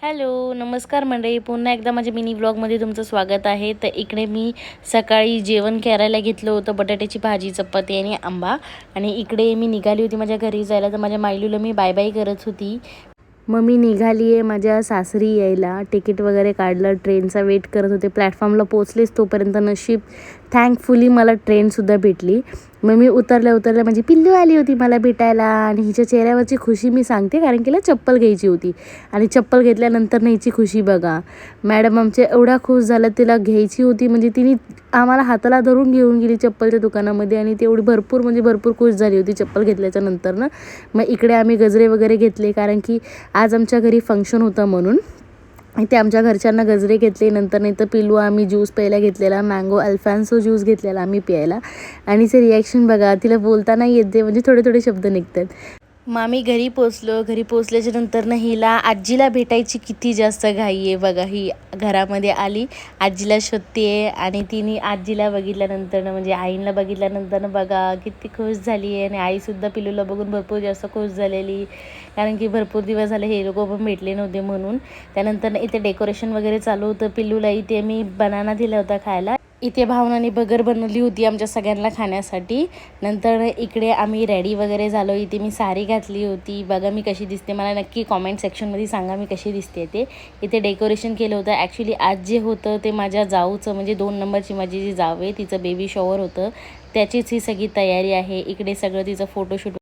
Hello, नमस्कार मंडळी. पुन्हा एकदा माझ्या मिनी व्लॉगमध्ये तुमचं स्वागत आहे. तर इकडे मी सकाळी जेवण करायला घेतलं होतं, बटाट्याची भाजी, चपाती आणि आंबा. आणि इकडे मी निघाली होती माझ्या घरी जायला. तर माझ्या मायलूला मी बाय बाय करत होती. मग मी निघाली आहे माझ्या सासरी यायला. तिकीट वगैरे काढलं, ट्रेनचा वेट करत होते. प्लॅटफॉर्मला पोचलेच तोपर्यंत नशीब थँकफुली मला ट्रेनसुद्धा भेटली. मग मी उतरल्या माझी पिल्लू आली होती मला भेटायला. आणि हिच्या चेहऱ्यावरची खुशी मी सांगते, कारण की चप्पल घ्यायची होती. आणि चप्पल घेतल्यानंतर हिची खुशी बघा. मॅडम आमच्या एवढ्या खुश झाल्या, तिला घ्यायची होती म्हणजे तिने आम्हाला हाताला धरून घेऊन गेली चप्पलच्या दुकानामध्ये. आणि ती एवढी भरपूर खुश झाली होती चप्पल घेतल्याच्या नंतर ना. मग इकडे आम्ही गजरे वगैरे घेतले, कारण की आज आमच्या घरी फंक्शन होतं म्हणून. इथे आमच्या घरच्यांना गजरे घेतले. नाही तर पिलू आम्ही ज्यूस प्यायला घेतलेला, मँगो अल्फान्सो ज्यूस घेतलेला आम्ही प्यायला. आणि ते रिॲक्शन बघा, तिला बोलता नाही येते म्हणजे थोडे शब्द निघतात. मग आम्ही घरी पोचलो. घरी पोचल्याच्या नंतर ना हिला आजीला भेटायची किती जास्त घाई आहे बघा. ही घरामध्ये आली, आजीला शोधते आहे. आणि तिने आजीला बघितल्यानंतर म्हणजे आईला बघितल्यानंतर बघा किती खुश झाली आहे. आणि आईसुद्धा पिलूला बघून भरपूर जास्त खुश झालेली, कारण की भरपूर दिवस झाले हे लोक पण भेटले नव्हते म्हणून. त्यानंतर इथे डेकोरेशन वगैरे चालू होतं. पिल्लूला इथे मी बनाना दिला होता खायला. इथे भावनाने बगर बनवली होती आमच्या सगळ्यांना खाण्यासाठी. नंतर इकडे आम्ही रेडी वगैरे झालो. इथे मी साडी घातली होती. बघा मी कशी दिसते, मला नक्की कॉमेंट सेक्शनमध्ये सांगा मी कशी दिसते ते. इथे डेकोरेशन केलं होतं. ॲक्च्युली आज जे होतं ते माझ्या जाऊचं म्हणजे 2 नंबरची माझी जी जाऊ आहे तिचं बेबी शॉवर होतं, त्याचीच ही सगळी तयारी आहे. इकडे सगळं तिचं फोटोशूट